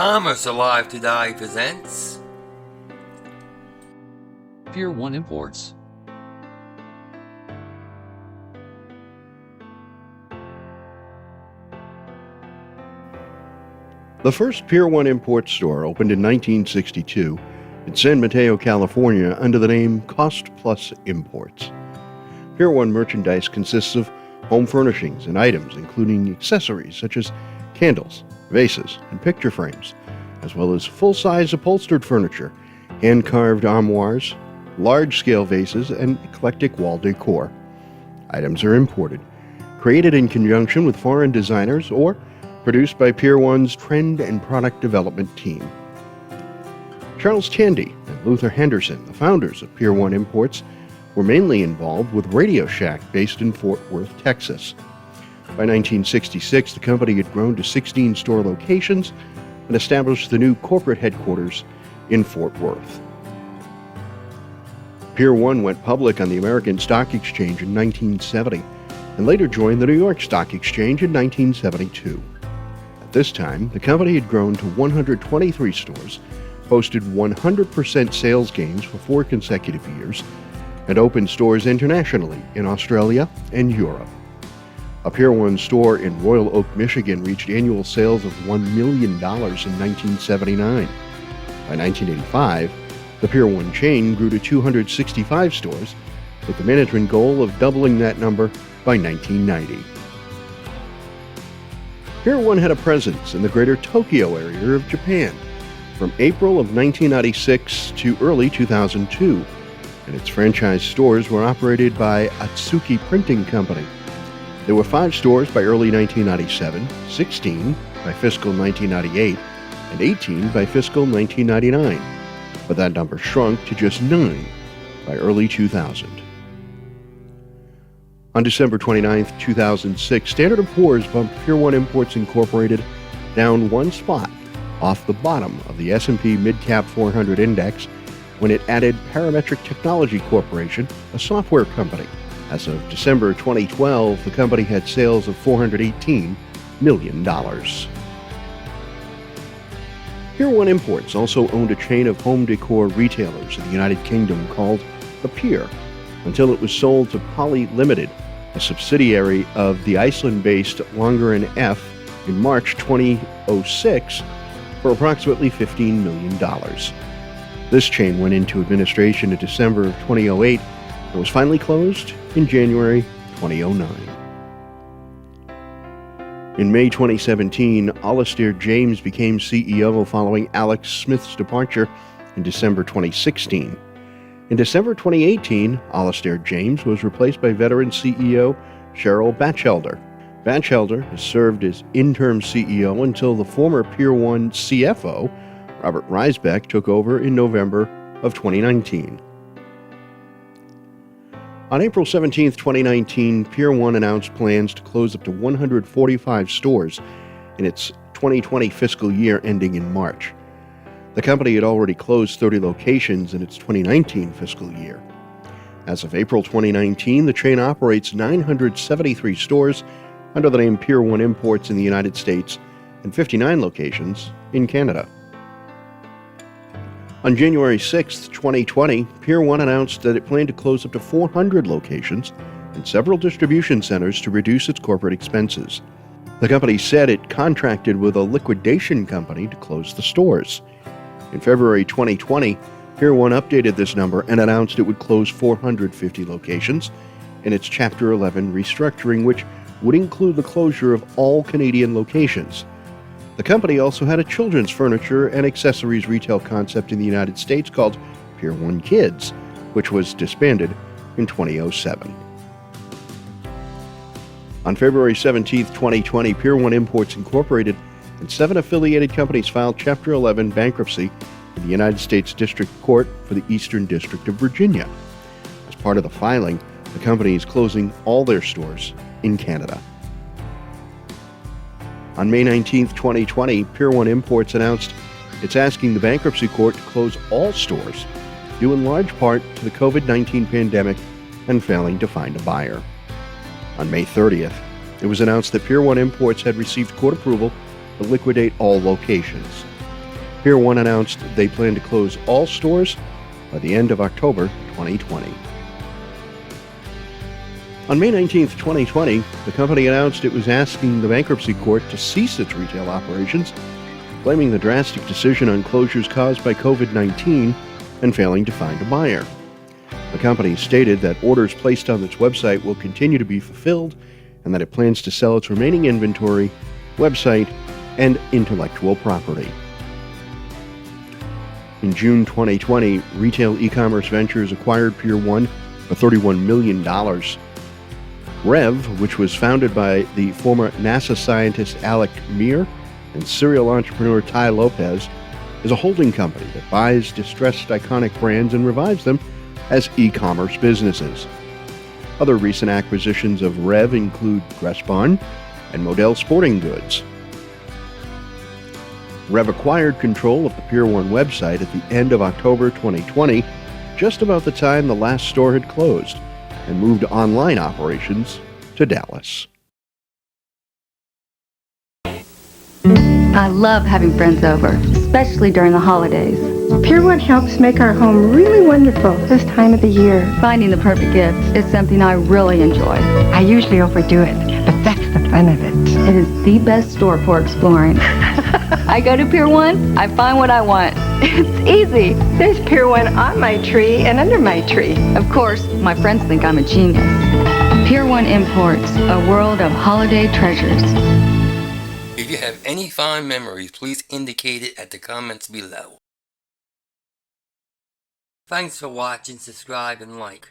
Thomas Alive to Die presents Pier 1 Imports. The first Pier 1 Imports store opened in 1962 in San Mateo, California under the name Cost Plus Imports. Pier 1 merchandise consists of home furnishings and items including accessories such as candles, vases, and picture frames, as well as full-size upholstered furniture, hand-carved armoires, large-scale vases, and eclectic wall decor. Items are imported, created in conjunction with foreign designers, or produced by Pier 1's trend and product development team. Charles Tandy and Luther Henderson, the founders of Pier 1 Imports, were mainly involved with Radio Shack based in Fort Worth, Texas. By 1966, the company had grown to 16 store locations and established the new corporate headquarters in Fort Worth. Pier 1 went public on the American Stock Exchange in 1970 and later joined the New York Stock Exchange in 1972. At this time, the company had grown to 123 stores, posted 100% sales gains for 4 consecutive years, and opened stores internationally in Australia and Europe. A Pier 1 store in Royal Oak, Michigan reached annual sales of $1 million in 1979. By 1985, the Pier 1 chain grew to 265 stores, with the management goal of doubling that number by 1990. Pier 1 had a presence in the greater Tokyo area of Japan from April of 1996 to early 2002, and its franchise stores were operated by Atsuki Printing Company. There were 5 stores by early 1997, 16 by fiscal 1998, and 18 by fiscal 1999, but that number shrunk to just 9 by early 2000. On December 29, 2006, Standard & Poor's bumped Pier 1 Imports Incorporated down 1 spot off the bottom of the S&P Mid-Cap 400 Index when it added Parametric Technology Corporation, a software company. As of December 2012, the company had sales of $418 million. Pier 1 Imports also owned a chain of home decor retailers in the United Kingdom called The Pier, until it was sold to Poly Limited, a subsidiary of the Iceland-based Langer & F, in March 2006 for approximately $15 million. This chain went into administration in December of 2008 and was finally closed in January 2009. In May 2017, Alistair James became CEO following Alex Smith's departure in December 2016. In December 2018, Alistair James was replaced by veteran CEO Cheryl Batchelder. Batchelder has served as interim CEO until the former Pier 1 CFO, Robert Reisbeck, took over in November of 2019. On April 17, 2019, Pier 1 announced plans to close up to 145 stores in its 2020 fiscal year ending in March. The company had already closed 30 locations in its 2019 fiscal year. As of April 2019, the chain operates 973 stores under the name Pier 1 Imports in the United States and 59 locations in Canada. On January 6, 2020, Pier 1 announced that it planned to close up to 400 locations and several distribution centers to reduce its corporate expenses. The company said it contracted with a liquidation company to close the stores. In February 2020, Pier 1 updated this number and announced it would close 450 locations in its Chapter 11 restructuring, which would include the closure of all Canadian locations. The company also had a children's furniture and accessories retail concept in the United States called Pier 1 Kids, which was disbanded in 2007. On February 17, 2020, Pier 1 Imports Incorporated and 7 affiliated companies filed Chapter 11 bankruptcy in the United States District Court for the Eastern District of Virginia. As part of the filing, the company is closing all their stores in Canada. On May 19, 2020, Pier 1 Imports announced it's asking the bankruptcy court to close all stores, due in large part to the COVID-19 pandemic and failing to find a buyer. On May 30th, it was announced that Pier 1 Imports had received court approval to liquidate all locations. Pier 1 announced they plan to close all stores by the end of October 2020. On May 19, 2020, the company announced it was asking the bankruptcy court to cease its retail operations, blaming the drastic decision on closures caused by COVID-19 and failing to find a buyer. The company stated that orders placed on its website will continue to be fulfilled and that it plans to sell its remaining inventory, website, and intellectual property. In June 2020, Retail E-commerce Ventures acquired Pier 1 for $31 million. Rev, which was founded by the former NASA scientist Alec Meir and serial entrepreneur Ty Lopez, is a holding company that buys distressed iconic brands and revives them as e-commerce businesses. Other recent acquisitions of Rev include Grespon and Model Sporting Goods. Rev acquired control of the Pier 1 website at the end of October 2020, just about the time the last store had closed, and moved online operations to Dallas. I love having friends over, especially during the holidays. Pier 1 helps make our home really wonderful this time of the year. Finding the perfect gift is something I really enjoy. I usually overdo it, but that's the fun of it. It is the best store for exploring. I go to Pier 1, I find what I want. It's easy. There's Pier 1 on my tree and under my tree. Of course, my friends think I'm a genius. Pier 1 Imports, a world of holiday treasures. If you have any fond memories, please indicate it at the comments below. Thanks for watching, subscribe, and like.